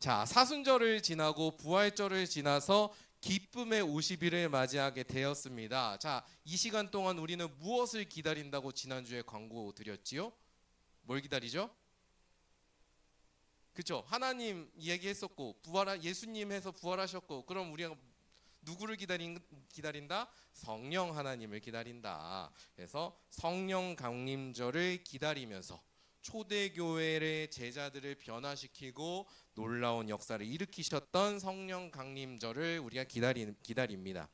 자, 사순절을 지나고 부활절을 지나서 기쁨의 50일을 맞이하게 되었습니다. 자, 이 시간 동안 우리는 무엇을 기다린다고 지난주에 광고 드렸지요? 뭘 기다리죠? 그쵸? 하나님 이야기했었고 예수님 해서 부활하셨고, 그럼 우리가 누구를 기다린다? 성령 하나님을 기다린다. 그래서 성령 강림절을 기다리면서 초대교회의 제자들을 변화시키고 놀라운 역사를 일으키셨던 성령 강림절을 우리가 기다립니다.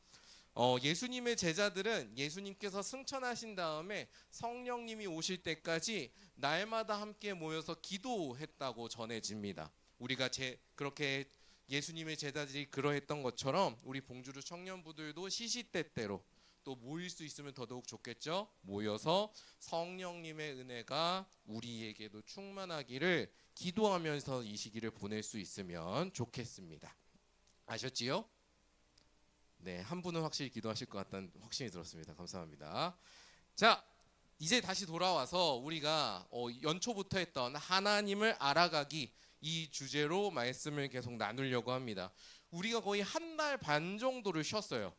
예수님의 제자들은 예수님께서 승천하신 다음에 성령님이 오실 때까지 날마다 함께 모여서 기도했다고 전해집니다. 우리가 그렇게 예수님의 제자들이 그러했던 것처럼 우리 봉주루 청년부들도 시시때때로 또 모일 수 있으면 더더욱 좋겠죠. 모여서 성령님의 은혜가 우리에게도 충만하기를 기도하면서 이 시기를 보낼 수 있으면 좋겠습니다. 아셨지요? 네, 한 분은 확실히 기도하실 것 같다는 확신이 들었습니다. 감사합니다. 자, 이제 다시 돌아와서 우리가 연초부터 했던 하나님을 알아가기, 이 주제로 말씀을 계속 나누려고 합니다. 우리가 거의 한 달 반 정도를 쉬었어요.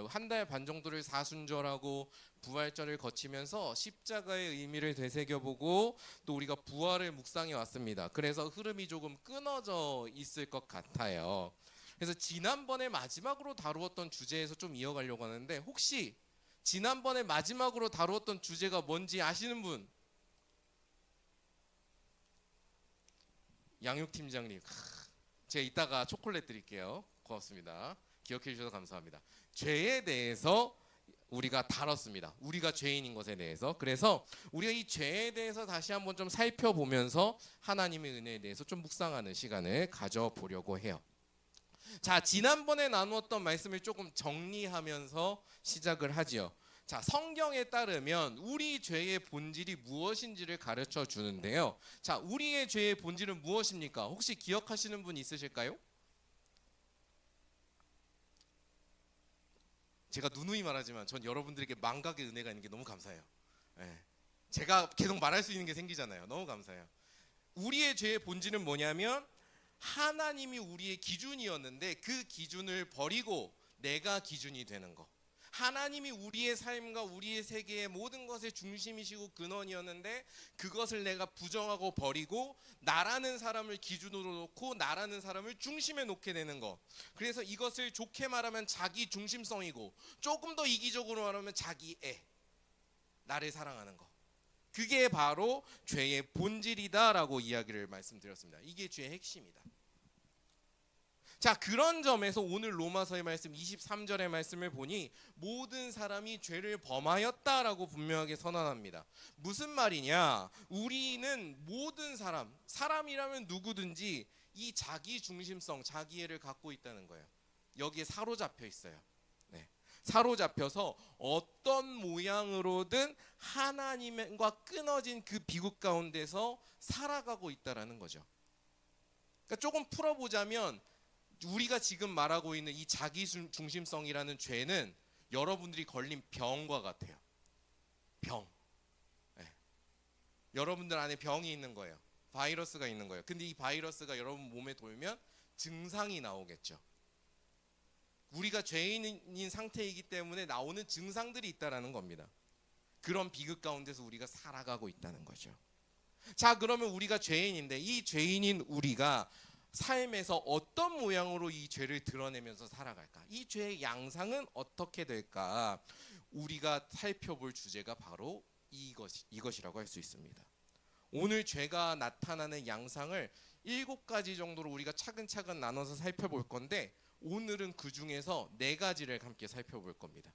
한 달 반 정도를 사순절하고 부활절을 거치면서 십자가의 의미를 되새겨보고 또 우리가 부활을 묵상해 왔습니다. 그래서 흐름이 조금 끊어져 있을 것 같아요. 그래서 지난번에 마지막으로 다루었던 주제에서 좀 이어가려고 하는데, 혹시 지난번에 마지막으로 다루었던 주제가 뭔지 아시는 분? 양육팀장님, 제가 이따가 초콜릿 드릴게요. 고맙습니다. 기억해 주셔서 감사합니다. 죄에 대해서 우리가 다뤘습니다. 우리가 죄인인 것에 대해서. 그래서 우리가 이 죄에 대해서 다시 한번 좀 살펴보면서 하나님의 은혜에 대해서 좀 묵상하는 시간을 가져보려고 해요. 자, 지난번에 나누었던 말씀을 조금 정리하면서 시작을 하지요. 자, 성경에 따르면 우리 죄의 본질이 무엇인지를 가르쳐 주는데요. 자, 우리의 죄의 본질은 무엇입니까? 혹시 기억하시는 분 있으실까요? 제가 누누이 말하지만 전 여러분들에게 망각의 은혜가 있는 게 너무 감사해요. 네. 제가 계속 말할 수 있는 게 생기잖아요. 너무 감사해요. 우리의 죄의 본질은 뭐냐면 하나님이 우리의 기준이었는데 그 기준을 버리고 내가 기준이 되는 거. 하나님이 우리의 삶과 우리의 세계의 모든 것의 중심이시고 근원이었는데 그것을 내가 부정하고 버리고 나라는 사람을 기준으로 놓고 나라는 사람을 중심에 놓게 되는 거. 그래서 이것을 좋게 말하면 자기 중심성이고 조금 더 이기적으로 말하면 자기애, 나를 사랑하는 거. 그게 바로 죄의 본질이다라고 이야기를 말씀드렸습니다. 이게 죄의 핵심이다. 자, 그런 점에서 오늘 로마서의 말씀 23절의 말씀을 보니 모든 사람이 죄를 범하였다라고 분명하게 선언합니다. 무슨 말이냐? 우리는 모든 사람이라면 누구든지 이 자기 중심성, 자기애를 갖고 있다는 거예요. 여기에 사로잡혀 있어요. 네. 사로잡혀서 어떤 모양으로든 하나님과 끊어진 그 비극 가운데서 살아가고 있다라는 거죠. 그러니까 조금 풀어보자면 우리가 지금 말하고 있는 이 자기 중심성이라는 죄는 여러분들이 걸린 병과 같아요. 병. 네. 여러분들 안에 병이 있는 거예요. 바이러스가 있는 거예요. 근데 이 바이러스가 여러분 몸에 돌면 증상이 나오겠죠. 우리가 죄인인 상태이기 때문에 나오는 증상들이 있다라는 겁니다. 그런 비극 가운데서 우리가 살아가고 있다는 거죠. 자, 그러면 우리가 죄인인데 이 죄인인 우리가 삶에서 어떤 모양으로 이 죄를 드러내면서 살아갈까? 이 죄의 양상은 어떻게 될까? 우리가 살펴볼 주제가 바로 이것이라고 할 수 있습니다. 오늘 죄가 나타나는 양상을 7가지 정도로 우리가 차근차근 나눠서 살펴볼 건데, 오늘은 그 중에서 4가지를 함께 살펴볼 겁니다.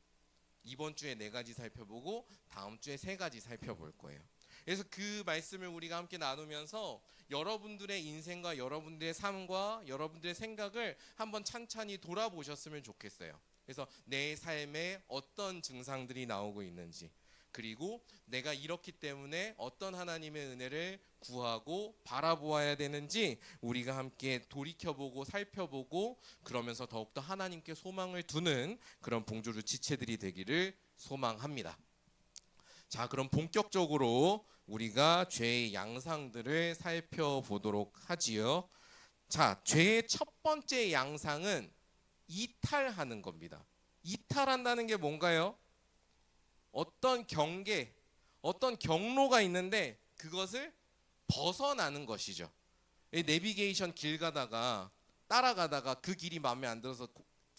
이번 주에 4가지 살펴보고 다음 주에 3가지 살펴볼 거예요. 그래서 그 말씀을 우리가 함께 나누면서 여러분들의 인생과 여러분들의 삶과 여러분들의 생각을 한번 찬찬히 돌아보셨으면 좋겠어요. 그래서 내 삶에 어떤 증상들이 나오고 있는지, 그리고 내가 이렇기 때문에 어떤 하나님의 은혜를 구하고 바라보아야 되는지 우리가 함께 돌이켜보고 살펴보고, 그러면서 더욱더 하나님께 소망을 두는 그런 봉조주 지체들이 되기를 소망합니다. 자, 그럼 본격적으로 우리가 죄의 양상들을 살펴보도록 하지요. 자, 죄의 첫 번째 양상은 이탈하는 겁니다. 이탈한다는 게 뭔가요? 어떤 경계, 어떤 경로가 있는데 그것을 벗어나는 것이죠. 내비게이션 길 가다가 따라가다가 그 길이 마음에 안 들어서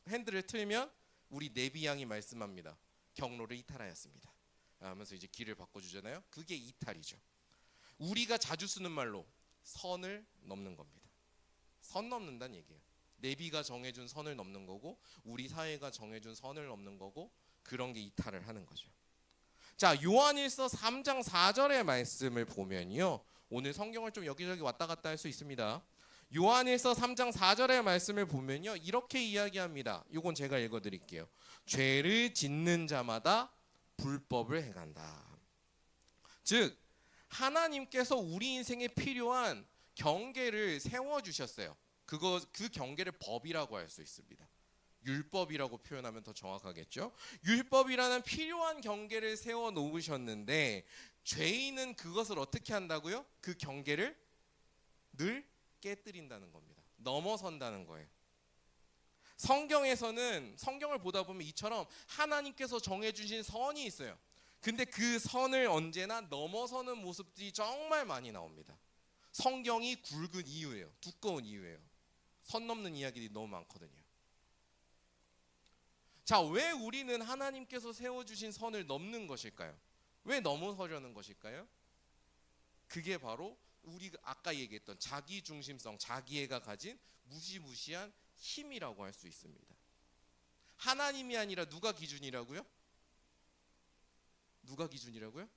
핸들을 틀면 우리 내비 양이 말씀합니다. 경로를 이탈하였습니다 하면서 이제 길을 바꿔주잖아요. 그게 이탈이죠. 우리가 자주 쓰는 말로 선을 넘는 겁니다. 선 넘는다는 얘기예요. 내비가 정해준 선을 넘는 거고 우리 사회가 정해준 선을 넘는 거고 그런 게 이탈을 하는 거죠. 자, 요한일서 3장 4절의 말씀을 보면요. 오늘 성경을 좀 여기저기 왔다 갔다 할 수 있습니다. 요한일서 3장 4절의 말씀을 보면요. 이렇게 이야기합니다. 이건 제가 읽어드릴게요. 죄를 짓는 자마다 불법을 행한다. 즉 하나님께서 우리 인생에 필요한 경계를 세워주셨어요. 그 경계를 법이라고 할 수 있습니다. 율법이라고 표현하면 더 정확하겠죠. 율법이라는 필요한 경계를 세워 놓으셨는데 죄인은 그것을 어떻게 한다고요? 그 경계를 늘 깨뜨린다는 겁니다. 넘어선다는 거예요. 성경에서는 성경을 보다 보면 이처럼 하나님께서 정해주신 선이 있어요. 근데 그 선을 언제나 넘어서는 모습들이 정말 많이 나옵니다. 성경이 굵은 이유예요. 두꺼운 이유예요. 선 넘는 이야기들이 너무 많거든요. 자, 왜 우리는 하나님께서 세워주신 선을 넘는 것일까요? 왜 넘어서려는 것일까요? 그게 바로 우리가 아까 얘기했던 자기중심성, 자기애가 가진 무시무시한 힘이라고 할 수 있습니다. 하나님이 아니라 누가 기준이라고요? 누가 기준이라고요?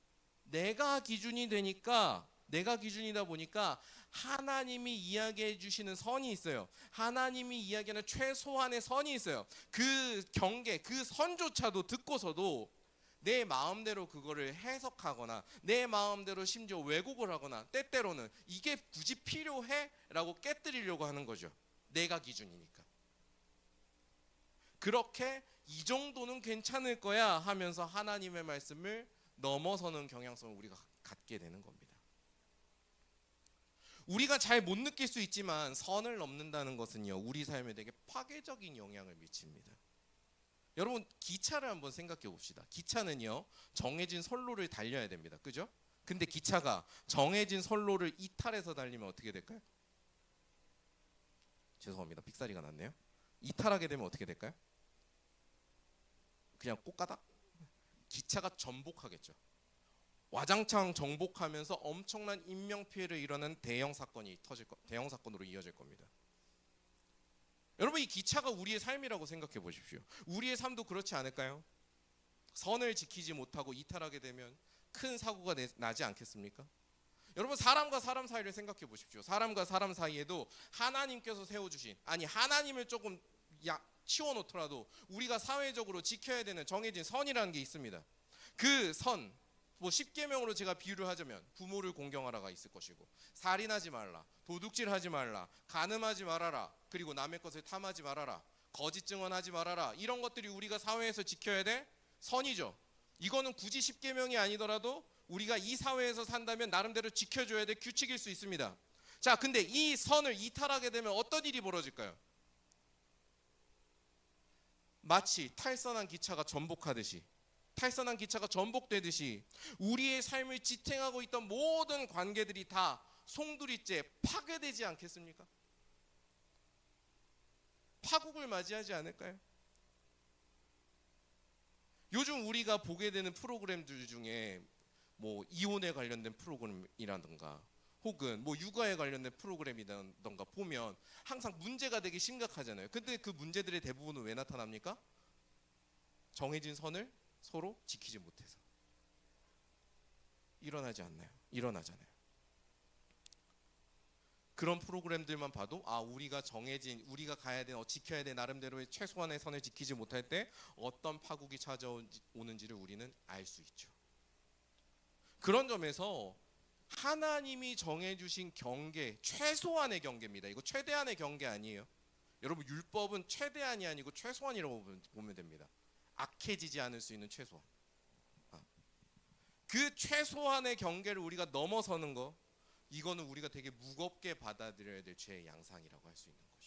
내가 기준이 되니까, 내가 기준이다 보니까 하나님이 이야기해 주시는 선이 있어요. 하나님이 이야기하는 최소한의 선이 있어요. 그 경계, 그 선조차도 듣고서도 내 마음대로 그거를 해석하거나 내 마음대로 심지어 왜곡을 하거나 때때로는 이게 굳이 필요해? 라고 깨뜨리려고 하는 거죠. 내가 기준이니까. 그렇게 이 정도는 괜찮을 거야 하면서 하나님의 말씀을 넘어서는 경향성을 우리가 갖게 되는 겁니다. 우리가 잘 못 느낄 수 있지만 선을 넘는다는 것은요, 우리 삶에 되게 파괴적인 영향을 미칩니다. 여러분, 기차를 한번 생각해 봅시다. 기차는요, 정해진 선로를 달려야 됩니다. 그죠? 근데 기차가 정해진 선로를 이탈해서 달리면 어떻게 될까요? 죄송합니다. 삑사리가 났네요. 이탈하게 되면 어떻게 될까요? 그냥 꽃가닥? 기차가 전복하겠죠. 와장창 정복하면서 엄청난 인명 피해를 일어나는 대형 사건으로 이어질 겁니다. 여러분, 이 기차가 우리의 삶이라고 생각해 보십시오. 우리의 삶도 그렇지 않을까요? 선을 지키지 못하고 이탈하게 되면 큰 사고가 나지 않겠습니까? 여러분, 사람과 사람 사이를 생각해 보십시오. 사람과 사람 사이에도 하나님께서 세워주신, 아니 하나님을 조금 치워놓더라도 우리가 사회적으로 지켜야 되는 정해진 선이라는 게 있습니다. 그 선, 뭐 10계명으로 제가 비유를 하자면 부모를 공경하라가 있을 것이고, 살인하지 말라, 도둑질하지 말라, 간음하지 말아라, 그리고 남의 것을 탐하지 말아라, 거짓 증언하지 말아라, 이런 것들이 우리가 사회에서 지켜야 될 선이죠. 이거는 굳이 10계명이 아니더라도 우리가 이 사회에서 산다면 나름대로 지켜줘야 될 규칙일 수 있습니다. 자, 근데 이 선을 이탈하게 되면 어떤 일이 벌어질까요? 마치 탈선한 기차가 전복되듯이 우리의 삶을 지탱하고 있던 모든 관계들이 다 송두리째 파괴되지 않겠습니까? 파국을 맞이하지 않을까요? 요즘 우리가 보게 되는 프로그램들 중에 뭐 이혼에 관련된 프로그램이라든가 혹은 뭐 육아에 관련된 프로그램이라든가 보면 항상 문제가 되게 심각하잖아요. 근데 그 문제들의 대부분은 왜 나타납니까? 정해진 선을 서로 지키지 못해서 일어나잖아요. 그런 프로그램들만 봐도 우리가 가야 되는 지켜야 될 나름대로의 최소한의 선을 지키지 못할 때 어떤 파국이 찾아오는지를 우리는 알 수 있죠. 그런 점에서 하나님이 정해주신 경계, 최소한의 경계입니다. 이거 최대한의 경계 아니에요. 여러분, 율법은 최대한이 아니고 최소한이라고 보면 됩니다. 악해지지 않을 수 있는 최소한. 그 최소한의 경계를 우리가 넘어서는 거, 이거는 우리가 되게 무겁게 받아들여야 될 죄의 양상이라고 할 수 있는 거죠.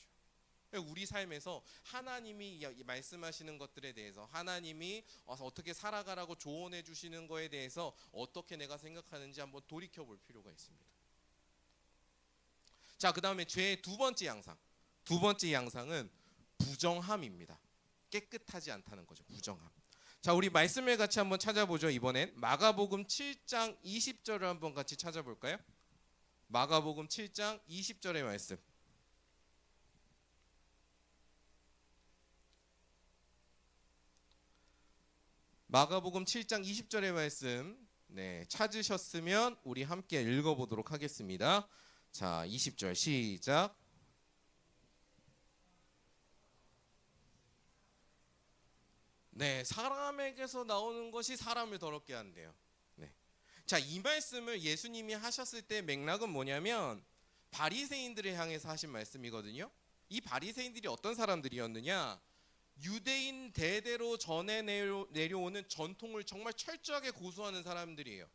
우리 삶에서 하나님이 말씀하시는 것들에 대해서, 하나님이 어떻게 살아가라고 조언해 주시는 거에 대해서 어떻게 내가 생각하는지 한번 돌이켜 볼 필요가 있습니다. 자, 그 다음에 죄의 두 번째 양상. 두 번째 양상은 부정함입니다. 깨끗하지 않다는 거죠. 부정함. 자, 우리 말씀을 같이 한번 찾아보죠. 이번엔 마가복음 7장 20절을 한번 같이 찾아볼까요? 마가복음 7장 20절의 말씀. 마가복음 7장 20절의 말씀, 네, 찾으셨으면 우리 함께 읽어보도록 하겠습니다. 자, 20절 시작. 네, 사람에게서 나오는 것이 사람을 더럽게 한대요. 네. 자, 이 말씀을 예수님이 하셨을 때 맥락은 뭐냐면 바리새인들을 향해서 하신 말씀이거든요. 이 바리새인들이 어떤 사람들이었느냐? 유대인 대대로 전해 내려오는 전통을 정말 철저하게 고수하는 사람들이에요.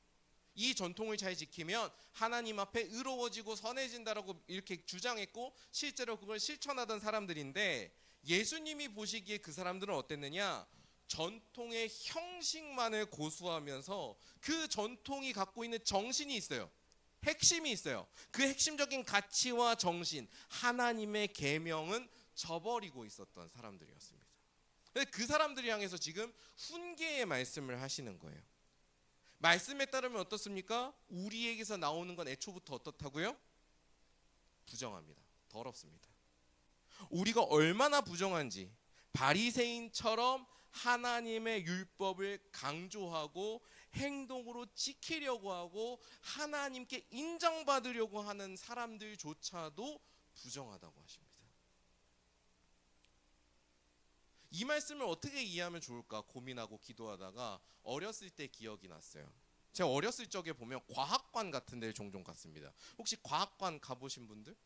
이 전통을 잘 지키면 하나님 앞에 의로워지고 선해진다라고 이렇게 주장했고 실제로 그걸 실천하던 사람들인데, 예수님이 보시기에 그 사람들은 어땠느냐? 전통의 형식만을 고수하면서 그 전통이 갖고 있는 정신이 있어요. 핵심이 있어요. 그 핵심적인 가치와 정신, 하나님의 계명은 저버리고 있었던 사람들이었습니다. 그 사람들을 향해서 지금 훈계의 말씀을 하시는 거예요. 말씀에 따르면 어떻습니까? 우리에게서 나오는 건 애초부터 어떻다고요? 부정합니다. 더럽습니다. 우리가 얼마나 부정한지, 바리새인처럼 하나님의 율법을 강조하고 행동으로 지키려고 하고 하나님께 인정받으려고 하는 사람들조차도 부정하다고 하십니다. 이 말씀을 어떻게 이해하면 좋을까 고민하고 기도하다가 어렸을 때 기억이 났어요. 제가 어렸을 적에 보면 과학관 같은 데를 종종 갔습니다. 혹시 과학관 가보신 분들?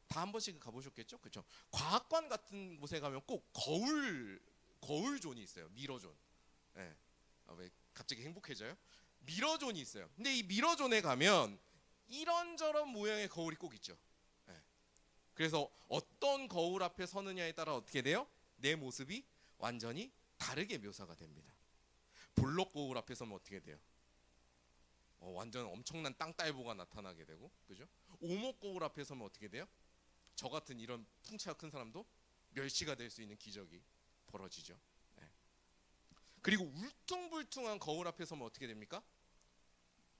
다 한 번씩 가보셨겠죠? 그렇죠? 과학관 같은 곳에 가면 꼭 거울존이 있어요. 미러존. 네. 왜 갑자기 행복해져요? 미러존이 있어요. 근데 이 미러존에 가면 이런저런 모양의 거울이 꼭 있죠. 네. 그래서 어떤 거울 앞에 서느냐에 따라 어떻게 돼요? 내 모습이 완전히 다르게 묘사가 됩니다. 볼록 거울 앞에 서면 어떻게 돼요? 완전 엄청난 땅딸보가 나타나게 되고, 그죠? 오목 거울 앞에 서면 어떻게 돼요? 저 같은 이런 풍채가 큰 사람도 멸시가 될 수 있는 기적이 벌어지죠. 네. 그리고 울퉁불퉁한 거울 앞에 서면 어떻게 됩니까?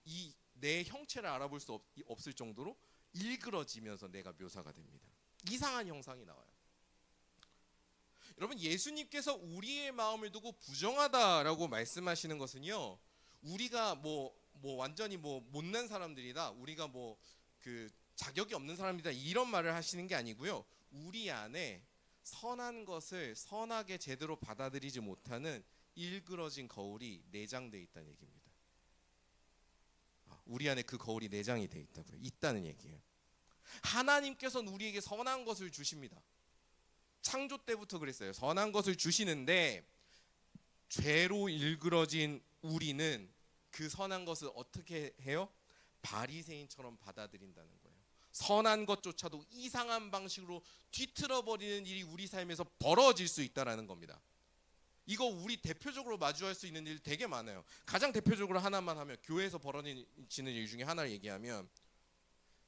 이 내 형체를 알아볼 수 없을 정도로 일그러지면서 내가 묘사가 됩니다. 이상한 형상이 나와요. 여러분, 예수님께서 우리의 마음을 두고 부정하다라고 말씀하시는 것은요, 우리가 완전히 못난 사람들이다, 우리가 그 자격이 없는 사람이다, 이런 말을 하시는 게 아니고요, 우리 안에 선한 것을 선하게 제대로 받아들이지 못하는 일그러진 거울이 내장되어 있다는 얘기입니다. 우리 안에 그 거울이 내장이 되어 있다는 얘기예요. 하나님께서는 우리에게 선한 것을 주십니다. 창조 때부터 그랬어요. 선한 것을 주시는데 죄로 일그러진 우리는 그 선한 것을 어떻게 해요? 바리새인처럼 받아들인다는 거예요. 선한 것조차도 이상한 방식으로 뒤틀어버리는 일이 우리 삶에서 벌어질 수 있다는 겁니다. 이거 우리 대표적으로 마주할 수 있는 일 되게 많아요. 가장 대표적으로 하나만 하면, 교회에서 벌어지는 일 중에 하나를 얘기하면,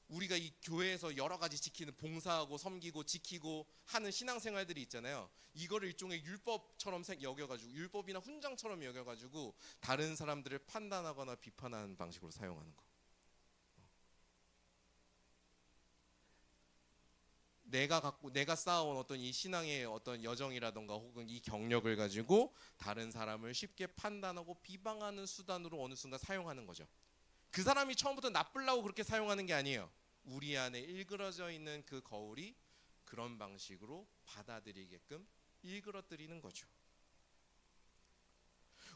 우리가 이 교회에서 여러 가지 지키는, 봉사하고 섬기고 지키고 하는 신앙생활들이 있잖아요. 이거를 일종의 율법처럼 여겨가지고, 율법이나 훈장처럼 여겨가지고 다른 사람들을 판단하거나 비판하는 방식으로 사용하는 거. 내가 쌓아온 어떤 이 신앙의 어떤 여정이라던가 혹은 이 경력을 가지고 다른 사람을 쉽게 판단하고 비방하는 수단으로 어느 순간 사용하는 거죠. 그 사람이 처음부터 나쁘려고 그렇게 사용하는 게 아니에요. 우리 안에 일그러져 있는 그 거울이 그런 방식으로 받아들이게끔 일그러뜨리는 거죠.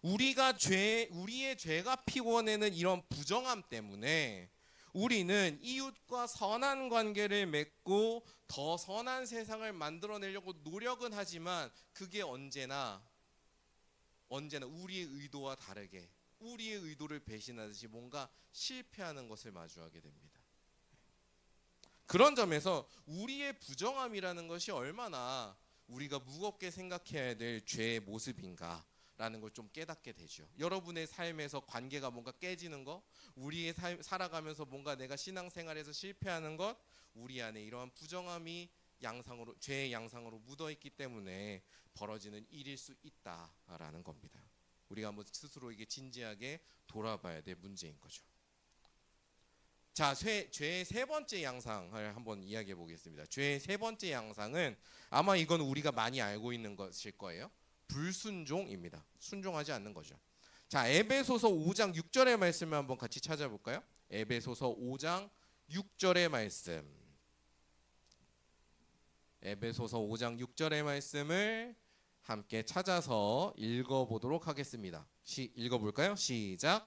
우리의 죄가 피워내는 이런 부정함 때문에 우리는 이웃과 선한 관계를 맺고 더 선한 세상을 만들어내려고 노력은 하지만 그게 언제나 우리의 의도와 다르게 우리의 의도를 배신하듯이 뭔가 실패하는 것을 마주하게 됩니다. 그런 점에서 우리의 부정함이라는 것이 얼마나 우리가 무겁게 생각해야 될 죄의 모습인가 라는 걸 좀 깨닫게 되죠. 여러분의 삶에서 관계가 뭔가 깨지는 것, 우리의 살아가면서 뭔가 내가 신앙생활에서 실패하는 것, 우리 안에 이러한 부정함이 양상으로, 죄의 양상으로 묻어있기 때문에 벌어지는 일일 수 있다라는 겁니다. 우리가 한번 스스로에게 진지하게 돌아봐야 될 문제인 거죠. 자, 죄의 세 번째 양상을 한번 이야기해 보겠습니다. 죄의 세 번째 양상은 아마 이건 우리가 많이 알고 있는 것일 거예요. 불순종입니다. 순종하지 않는 거죠. 자, 에베소서 5장 6절의 말씀을 한번 같이 찾아볼까요? 에베소서 5장 6절의 말씀. 에베소서 5장 6절의 말씀을 함께 찾아서 읽어보도록 하겠습니다. 읽어볼까요? 시작.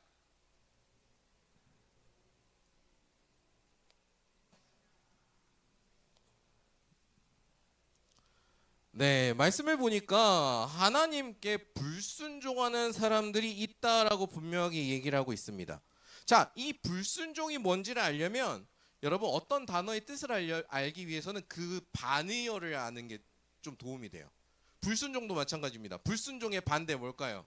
네, 말씀을 보니까 하나님께 불순종하는 사람들이 있다라고 분명하게 얘기를 하고 있습니다. 자, 이 불순종이 뭔지를 알려면 여러분 어떤 단어의 뜻을 알기 위해서는 그 반의어를 아는 게 좀 도움이 돼요. 불순종도 마찬가지입니다. 불순종의 반대 뭘까요?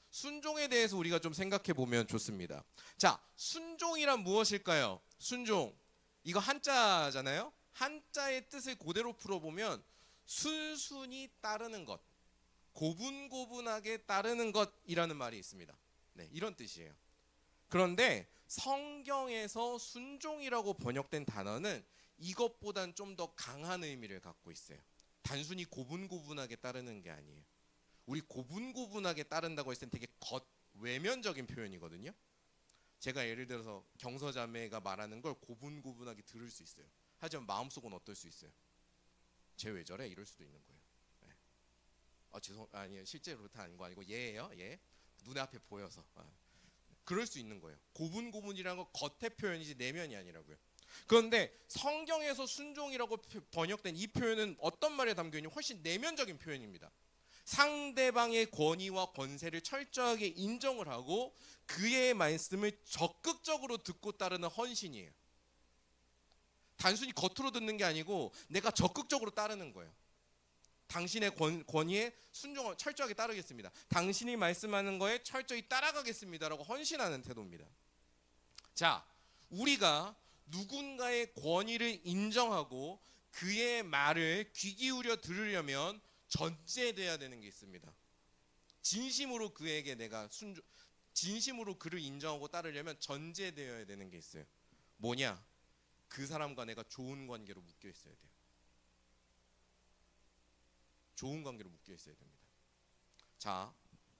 순종에 대해서 우리가 좀 생각해 보면 좋습니다. 자, 순종이란 무엇일까요? 순종, 이거 한자잖아요. 한자의 뜻을 그대로 풀어보면 순순히 따르는 것, 고분고분하게 따르는 것이라는 말이 있습니다. 네, 이런 뜻이에요. 그런데 성경에서 순종이라고 번역된 단어는 이것보단 좀 더 강한 의미를 갖고 있어요. 단순히 고분고분하게 따르는 게 아니에요. 우리 고분고분하게 따른다고 했을 땐 되게 외면적인 표현이거든요. 제가 예를 들어서 경서자매가 말하는 걸 고분고분하게 들을 수 있어요. 하지만 마음속은 어떨 수 있어요? 쟤 왜 저래? 이럴 수도 있는 거예요. 네. 아니에요. 실제로 다 아닌 거 아니고 얘예요. 얘 눈에 앞에 보여서 그럴 수 있는 거예요. 고분고분이라는 건 겉의 표현이지 내면이 아니라고요. 그런데 성경에서 순종이라고 번역된 이 표현은 어떤 말에 담겨 있냐면 훨씬 내면적인 표현입니다. 상대방의 권위와 권세를 철저하게 인정을 하고 그의 말씀을 적극적으로 듣고 따르는 헌신이에요. 단순히 겉으로 듣는 게 아니고 내가 적극적으로 따르는 거예요. 당신의 권위에 순종을 철저하게 따르겠습니다. 당신이 말씀하는 거에 철저히 따라가겠습니다라고 헌신하는 태도입니다. 자, 우리가 누군가의 권위를 인정하고 그의 말을 귀 기울여 들으려면 전제돼야 되는 게 있습니다. 진심으로 그에게 내가 진심으로 그를 인정하고 따르려면 전제되어야 되는 게 있어요. 뭐냐? 그 사람과 내가 좋은 관계로 묶여 있어야 돼요. 좋은 관계로 묶여 있어야 됩니다. 자,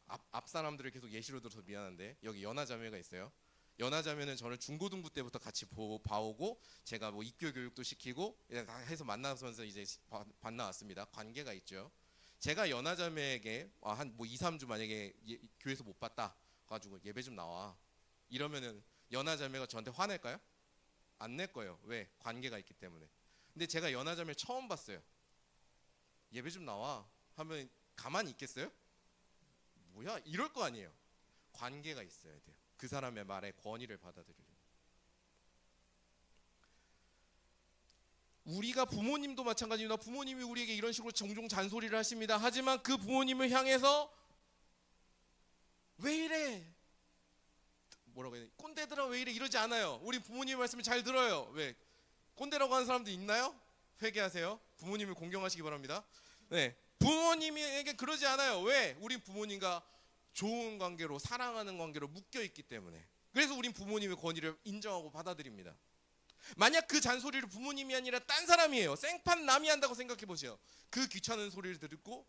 앞 사람들을 계속 예시로 들어서 미안한데 여기 연하자매가 있어요. 연하자매는 저를 중고등부 때부터 같이 봐오고 제가 뭐 입교 교육도 시키고 다 해서 만나면서 이제 만나왔습니다. 관계가 있죠. 제가 연하자매에게 한 뭐 2, 3주 만약에 교회에서 못 봤다 가지고 예배 좀 나와 이러면은 연하자매가 저한테 화낼까요? 안 낼 거예요. 왜? 관계가 있기 때문에. 근데 제가 연하자매를 처음 봤어요. 예배 좀 나와 하면 가만히 있겠어요? 뭐야? 이럴 거 아니에요. 관계가 있어야 돼요. 그 사람의 말에 권위를 받아들이려면. 우리가 부모님도 마찬가지입니다. 부모님이 우리에게 이런 식으로 종종 잔소리를 하십니다. 하지만 그 부모님을 향해서 왜 이래? 뭐라고 해야 돼? 꼰대들아 왜 이래? 이러지 않아요. 우리 부모님 말씀을 잘 들어요. 왜? 꼰대라고 하는 사람도 있나요? 회개하세요. 부모님을 공경하시기 바랍니다. 네, 부모님에게 그러지 않아요. 왜? 우리 부모님과 좋은 관계로 사랑하는 관계로 묶여 있기 때문에. 그래서 우린 부모님의 권위를 인정하고 받아들입니다. 만약 그 잔소리를 부모님이 아니라 딴 사람이에요. 생판 남이 한다고 생각해 보세요. 그 귀찮은 소리를 듣고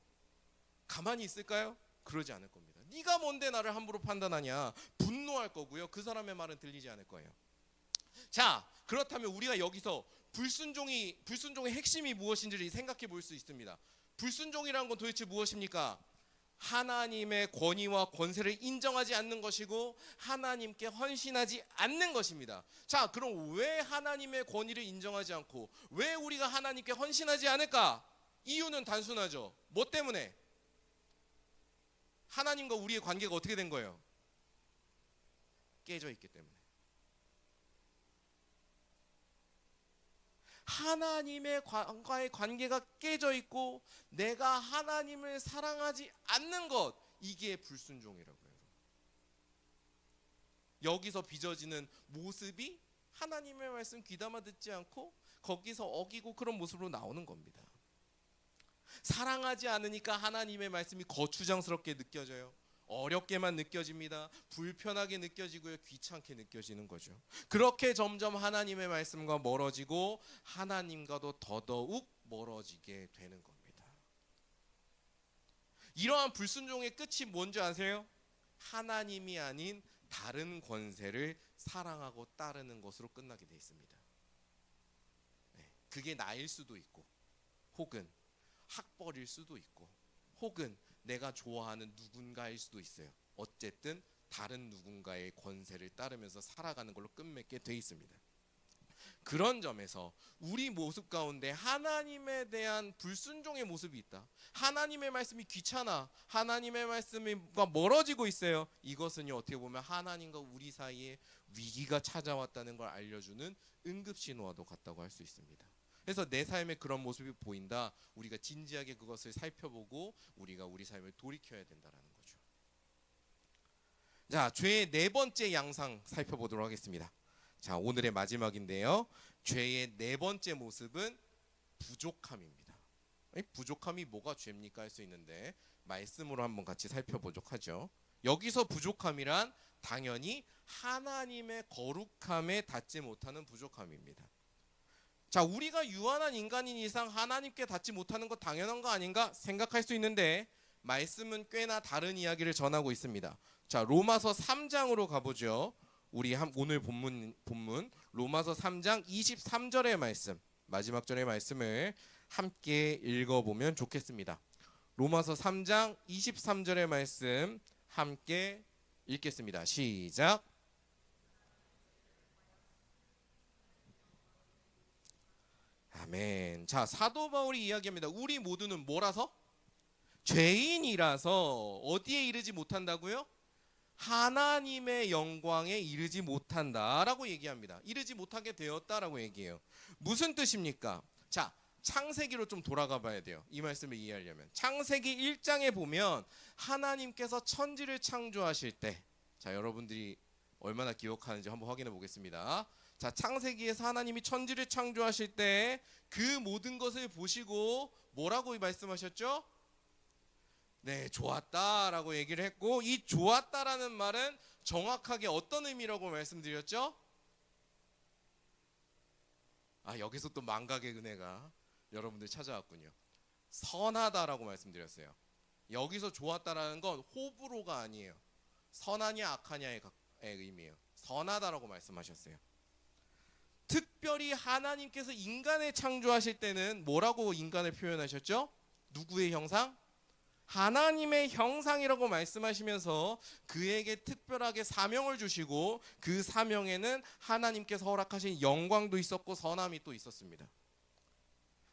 가만히 있을까요? 그러지 않을 겁니다. 네가 뭔데 나를 함부로 판단하냐? 분노할 거고요. 그 사람의 말은 들리지 않을 거예요. 자, 그렇다면 우리가 여기서 불순종의 핵심이 무엇인지를 생각해 볼 수 있습니다. 불순종이라는 건 도대체 무엇입니까? 하나님의 권위와 권세를 인정하지 않는 것이고 하나님께 헌신하지 않는 것입니다. 자, 그럼 왜 하나님의 권위를 인정하지 않고 왜 우리가 하나님께 헌신하지 않을까? 이유는 단순하죠. 뭐 때문에? 하나님과 우리의 관계가 어떻게 된 거예요? 깨져 있기 때문에. 하나님의 과의 관계가 깨져 있고 내가 하나님을 사랑하지 않는 것, 이게 불순종이라고요. 여기서 빚어지는 모습이 하나님의 말씀 귀담아 듣지 않고 거기서 어기고 그런 모습으로 나오는 겁니다. 사랑하지 않으니까 하나님의 말씀이 거추장스럽게 느껴져요. 어렵게만 느껴집니다. 불편하게 느껴지고요. 귀찮게 느껴지는 거죠. 그렇게 점점 하나님의 말씀과 멀어지고 하나님과도 더더욱 멀어지게 되는 겁니다. 이러한 불순종의 끝이 뭔지 아세요? 하나님이 아닌 다른 권세를 사랑하고 따르는 것으로 끝나게 돼 있습니다. 그게 나일 수도 있고, 혹은 학벌일 수도 있고, 혹은 내가 좋아하는 누군가일 수도 있어요. 어쨌든 다른 누군가의 권세를 따르면서 살아가는 걸로 끝맺게 돼 있습니다. 그런 점에서 우리 모습 가운데 하나님에 대한 불순종의 모습이 있다. 하나님의 말씀이 귀찮아. 하나님의 말씀과 멀어지고 있어요. 이것은요, 어떻게 보면 하나님과 우리 사이에 위기가 찾아왔다는 걸 알려주는 응급신호와도 같다고 할 수 있습니다. 그래서 내 삶에 그런 모습이 보인다. 우리가 진지하게 그것을 살펴보고 우리가 우리 삶을 돌이켜야 된다는 거죠. 자, 죄의 네 번째 양상 살펴보도록 하겠습니다. 자, 오늘의 마지막인데요. 죄의 네 번째 모습은 부족함입니다. 부족함이 뭐가 죄입니까? 할 수 있는데 말씀으로 한번 같이 살펴보도록 하죠. 여기서 부족함이란 당연히 하나님의 거룩함에 닿지 못하는 부족함입니다. 자, 우리가 유한한 인간인 이상 하나님께 닿지 못하는 것 당연한 거 아닌가 생각할 수 있는데 말씀은 꽤나 다른 이야기를 전하고 있습니다. 자, 로마서 3장으로 가보죠. 우리 오늘 본문 로마서 3장 23절의 말씀, 마지막 절의 말씀을 함께 읽어보면 좋겠습니다. 로마서 3장 23절의 말씀 함께 읽겠습니다. 시작. 아멘. 자, 사도 바울이 이야기합니다. 우리 모두는 뭐라서? 죄인이라서 어디에 이르지 못한다고요? 하나님의 영광에 이르지 못한다라고 얘기합니다. 이르지 못하게 되었다라고 얘기해요. 무슨 뜻입니까? 자, 창세기로 좀 돌아가 봐야 돼요. 이 말씀을 이해하려면 창세기 1장에 보면 하나님께서 천지를 창조하실 때, 자, 여러분들이 얼마나 기억하는지 한번 확인해 보겠습니다. 자, 창세기에서 하나님이 천지를 창조하실 때 그 모든 것을 보시고 뭐라고 말씀하셨죠? 네, 좋았다라고 얘기를 했고, 이 좋았다라는 말은 정확하게 어떤 의미라고 말씀드렸죠? 아, 여기서 또 망각의 은혜가 여러분들 찾아왔군요. 선하다라고 말씀드렸어요. 여기서 좋았다라는 건 호불호가 아니에요. 선하냐 악하냐의 의미예요. 선하다라고 말씀하셨어요. 특별히 하나님께서 인간을 창조하실 때는 뭐라고 인간을 표현하셨죠? 누구의 형상? 하나님의 형상이라고 말씀하시면서 그에게 특별하게 사명을 주시고 그 사명에는 하나님께서 허락하신 영광도 있었고 선함이 또 있었습니다.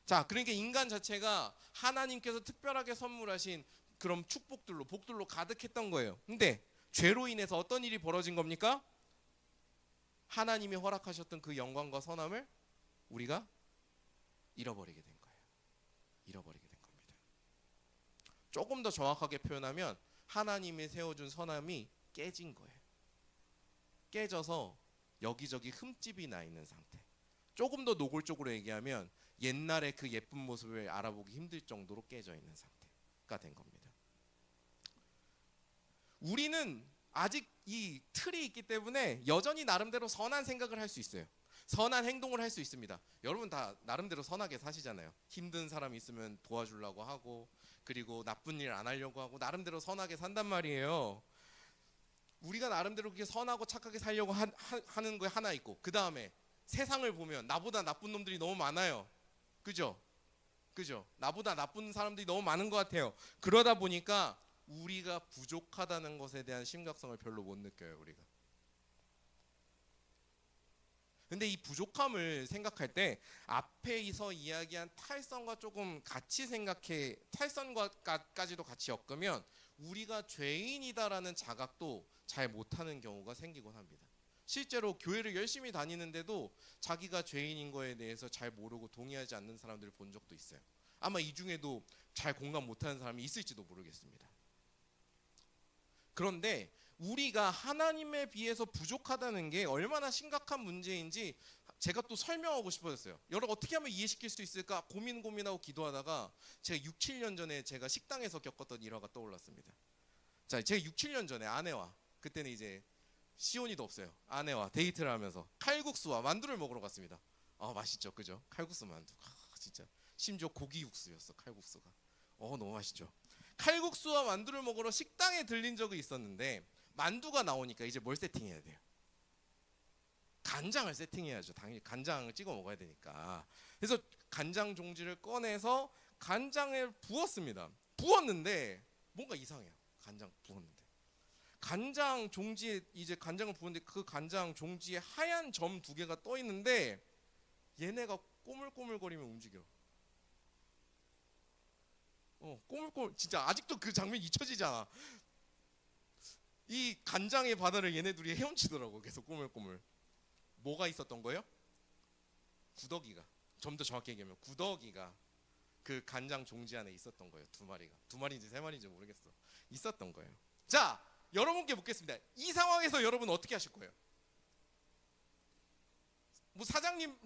자, 그러니까 인간 자체가 하나님께서 특별하게 선물하신 그런 축복들로, 복들로 가득했던 거예요. 근데 죄로 인해서 어떤 일이 벌어진 겁니까? 하나님이 허락하셨던 그 영광과 선함을 우리가 잃어버리게 된 거예요. 잃어버리게 된 겁니다. 조금 더 정확하게 표현하면 하나님이 세워준 선함이 깨진 거예요. 깨져서 여기저기 흠집이 나 있는 상태. 조금 더 노골적으로 얘기하면 옛날의 그 예쁜 모습을 알아보기 힘들 정도로 깨져 있는 상태가 된 겁니다. 우리는 아직 이 틀이 있기 때문에 여전히 나름대로 선한 생각을 할 수 있어요. 선한 행동을 할 수 있습니다. 여러분 다 나름대로 선하게 사시잖아요. 힘든 사람 있으면 도와주려고 하고, 그리고 나쁜 일 안 하려고 하고, 나름대로 선하게 산단 말이에요. 우리가 나름대로 그렇게 선하고 착하게 살려고 하는 거 하나 있고, 그 다음에 세상을 보면 나보다 나쁜 놈들이 너무 많아요. 그죠? 나보다 나쁜 사람들이 너무 많은 것 같아요. 그러다 보니까 우리가 부족하다는 것에 대한 심각성을 별로 못 느껴요, 우리가. 근데 이 부족함을 생각할 때 앞에서 이야기한 탈선과 조금 같이 생각해, 탈선과까지도 같이 엮으면 우리가 죄인이다라는 자각도 잘 못하는 경우가 생기곤 합니다. 실제로 교회를 열심히 다니는데도 자기가 죄인인 거에 대해서 잘 모르고 동의하지 않는 사람들을 본 적도 있어요. 아마 이 중에도 잘 공감 못하는 사람이 있을지도 모르겠습니다. 그런데 우리가 하나님에 비해서 부족하다는 게 얼마나 심각한 문제인지 제가 또 설명하고 싶어졌어요. 여러분 어떻게 하면 이해시킬 수 있을까 고민하고 기도하다가 제가 6, 7년 전에 제가 식당에서 겪었던 일화가 떠올랐습니다. 자, 제가 6, 7년 전에 아내와, 그때는 이제 시온이도 없어요, 아내와 데이트를 하면서 칼국수와 만두를 먹으러 갔습니다. 아, 맛있죠, 그죠? 칼국수 만두, 진짜 심지어 고기 육수였어. 칼국수가 너무 맛있죠. 칼국수와 만두를 먹으러 식당에 들린 적이 있었는데 만두가 나오니까 이제 뭘 세팅해야 돼요? 간장을 세팅해야죠. 당연히 간장을 찍어 먹어야 되니까. 그래서 간장 종지를 꺼내서 간장을 부었습니다. 부었는데 뭔가 이상해요. 간장 부었는데 간장 종지에 이제 간장을 부었는데 그 간장 종지에 하얀 점 2개가 떠 있는데 얘네가 꼬물꼬물거리며 움직여. 꼬물꼬물, 진짜 아직도 그 장면 잊혀지잖아. 이 간장의 바다를 얘네들이 헤엄치더라고. 계속 꼬물꼬물. 뭐가 있었던 거예요? 구더기가, 좀 더 정확히 얘기하면 구더기가 그 간장 종지 안에 있었던 거예요. 2마리가. 2마리인지 3마리인지 모르겠어. 있었던 거예요. 자, 여러분께 묻겠습니다. 이 상황에서 여러분 어떻게 하실 거예요? 뭐 사장님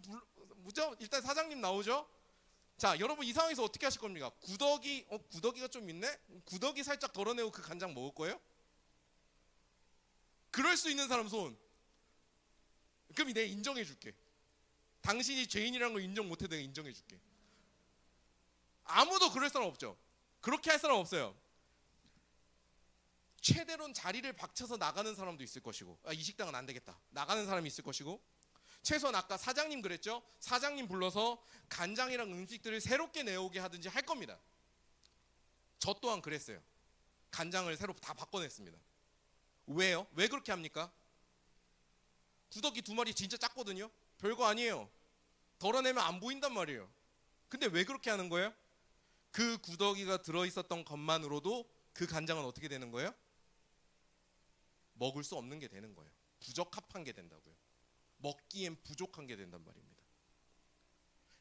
뭐죠? 일단 사장님 나오죠? 자, 여러분 이 상황에서 어떻게 하실 겁니까? 구더기가 좀 있네? 구더기 살짝 덜어내고 그 간장 먹을 거예요? 그럴 수 있는 사람 손. 그럼 내가 인정해 줄게. 당신이 죄인이라는 걸 인정 못해도 내가 인정해 줄게. 아무도 그럴 사람 없죠? 그렇게 할 사람 없어요. 최대로는 자리를 박차서 나가는 사람도 있을 것이고, 이 식당은 안 되겠다, 나가는 사람이 있을 것이고, 최소한 아까 사장님 그랬죠? 사장님 불러서 간장이랑 음식들을 새롭게 내오게 하든지 할 겁니다. 저 또한 그랬어요. 간장을 새로 다 바꿔냈습니다. 왜요? 왜 그렇게 합니까? 구더기 2마리 진짜 작거든요. 별거 아니에요. 덜어내면 안 보인단 말이에요. 근데 왜 그렇게 하는 거예요? 그 구더기가 들어있었던 것만으로도 그 간장은 어떻게 되는 거예요? 먹을 수 없는 게 되는 거예요. 부적합한 게 된다고요. 먹기엔 부족한 게 된단 말입니다.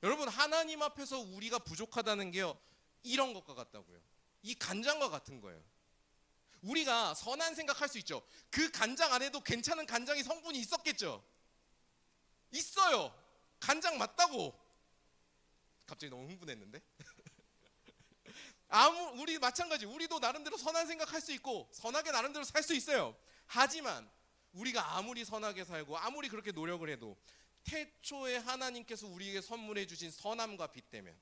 여러분, 하나님 앞에서 우리가 부족하다는 게요, 이런 것과 같다고요. 이 간장과 같은 거예요. 우리가 선한 생각할 수 있죠. 그 간장 안에도 괜찮은 간장이 성분이 있었겠죠. 있어요. 간장 맞다고. 갑자기 너무 흥분했는데. 우리 마찬가지. 우리도 나름대로 선한 생각할 수 있고 선하게 나름대로 살 수 있어요. 하지만 우리가 아무리 선하게 살고 아무리 그렇게 노력을 해도 태초에 하나님께서 우리에게 선물해 주신 선함과 빛 때문에,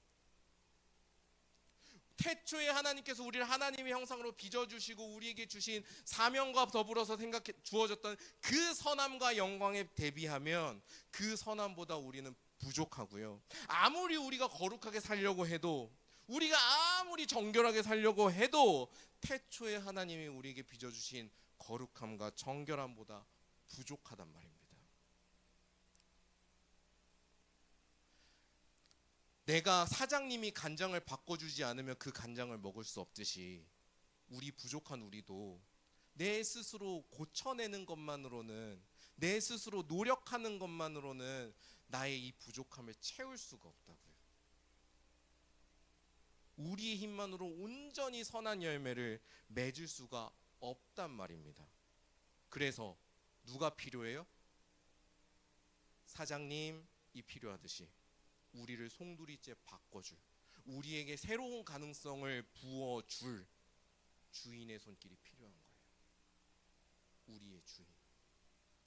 태초에 하나님께서 우리를 하나님의 형상으로 빚어주시고 우리에게 주신 사명과 더불어서 주어졌던 그 선함과 영광에 대비하면 그 선함보다 우리는 부족하고요. 아무리 우리가 거룩하게 살려고 해도, 우리가 아무리 정결하게 살려고 해도 태초에 하나님이 우리에게 빚어주신 거룩함과 정결함보다 부족하단 말입니다. 내가 사장님이 간장을 바꿔주지 않으면 그 간장을 먹을 수 없듯이 우리 부족한 우리도 내 스스로 고쳐내는 것만으로는, 내 스스로 노력하는 것만으로는 나의 이 부족함을 채울 수가 없다고요. 우리의 힘만으로 온전히 선한 열매를 맺을 수가 없단 말입니다. 그래서 누가 필요해요? 사장님이 필요하듯이 우리를 송두리째 바꿔줄, 우리에게 새로운 가능성을 부어줄 주인의 손길이 필요한 거예요. 우리의 주인,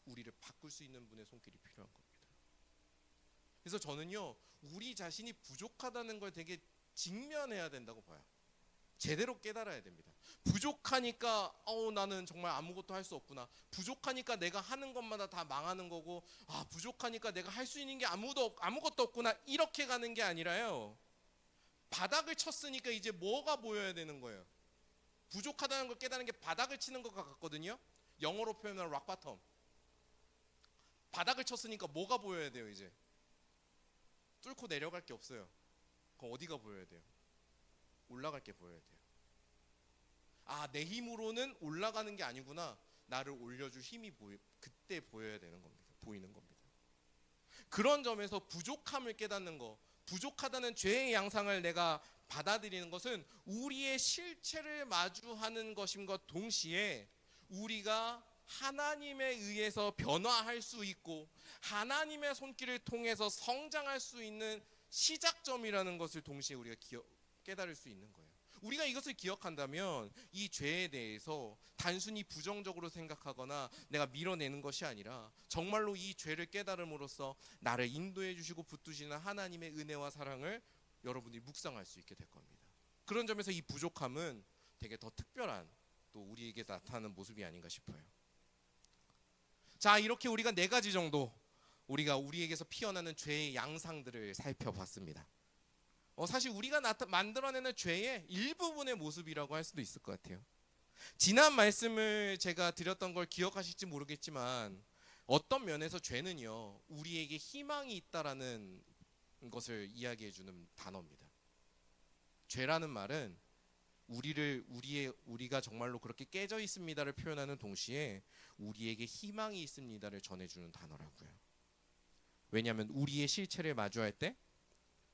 우리를 바꿀 수 있는 분의 손길이 필요한 겁니다. 그래서 저는요, 우리 자신이 부족하다는 걸 되게 직면해야 된다고 봐요. 제대로 깨달아야 됩니다. 부족하니까 나는 정말 아무것도 할 수 없구나. 부족하니까 내가 하는 것마다 다 망하는 거고, 부족하니까 내가 할 수 있는 게 아무것도 없구나, 이렇게 가는 게 아니라요, 바닥을 쳤으니까 이제 뭐가 보여야 되는 거예요? 부족하다는 걸 깨달는 게 바닥을 치는 것과 같거든요. 영어로 표현하면 락바텀. 바닥을 쳤으니까 뭐가 보여야 돼요? 이제 뚫고 내려갈 게 없어요. 그럼 어디가 보여야 돼요? 올라갈 게 보여야 돼요. 아, 내 힘으로는 올라가는 게 아니구나. 나를 올려줄 힘이 그때 보여야 되는 겁니다. 보이는 겁니다. 그런 점에서 부족함을 깨닫는 거, 부족하다는 죄의 양상을 내가 받아들이는 것은 우리의 실체를 마주하는 것임과 동시에 우리가 하나님에 의해서 변화할 수 있고 하나님의 손길을 통해서 성장할 수 있는 시작점이라는 것을 동시에 우리가 깨달을 수 있는 거예요. 우리가 이것을 기억한다면 이 죄에 대해서 단순히 부정적으로 생각하거나 내가 밀어내는 것이 아니라 정말로 이 죄를 깨달음으로써 나를 인도해 주시고 붙드시는 하나님의 은혜와 사랑을 여러분들이 묵상할 수 있게 될 겁니다. 그런 점에서 이 부족함은 되게 더 특별한 또 우리에게 나타나는 모습이 아닌가 싶어요. 자, 이렇게 우리가 4가지 정도 우리가 우리에게서 피어나는 죄의 양상들을 살펴봤습니다. 사실 우리가 만들어내는 죄의 일부분의 모습이라고 할 수도 있을 것 같아요. 지난 말씀을 제가 드렸던 걸 기억하실지 모르겠지만 어떤 면에서 죄는요 우리에게 희망이 있다라는 것을 이야기해 주는 단어입니다. 죄라는 말은 우리가 정말로 그렇게 깨져 있습니다를 표현하는 동시에 우리에게 희망이 있습니다를 전해주는 단어라고요. 왜냐하면 우리의 실체를 마주할 때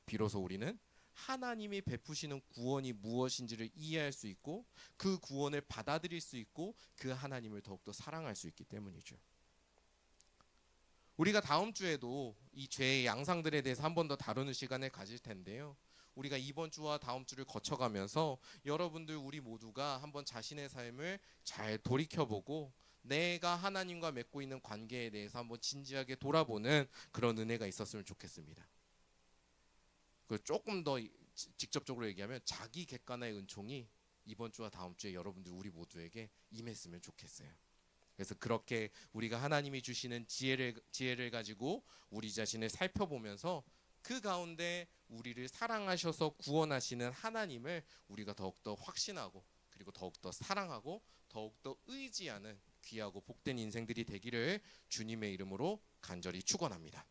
비로소 우리는 하나님이 베푸시는 구원이 무엇인지를 이해할 수 있고 그 구원을 받아들일 수 있고 그 하나님을 더욱더 사랑할 수 있기 때문이죠. 우리가 다음 주에도 이 죄의 양상들에 대해서 한 번 더 다루는 시간을 가질 텐데요. 우리가 이번 주와 다음 주를 거쳐가면서 여러분들 우리 모두가 한번 자신의 삶을 잘 돌이켜보고 내가 하나님과 맺고 있는 관계에 대해서 한번 진지하게 돌아보는 그런 은혜가 있었으면 좋겠습니다. 조금 더 직접적으로 얘기하면 자기 객관화의 은총이 이번 주와 다음 주에 여러분들 우리 모두에게 임했으면 좋겠어요. 그래서 그렇게 우리가 하나님이 주시는 지혜를 가지고 우리 자신을 살펴보면서 그 가운데 우리를 사랑하셔서 구원하시는 하나님을 우리가 더욱더 확신하고 그리고 더욱더 사랑하고 더욱더 의지하는 귀하고 복된 인생들이 되기를 주님의 이름으로 간절히 축원합니다.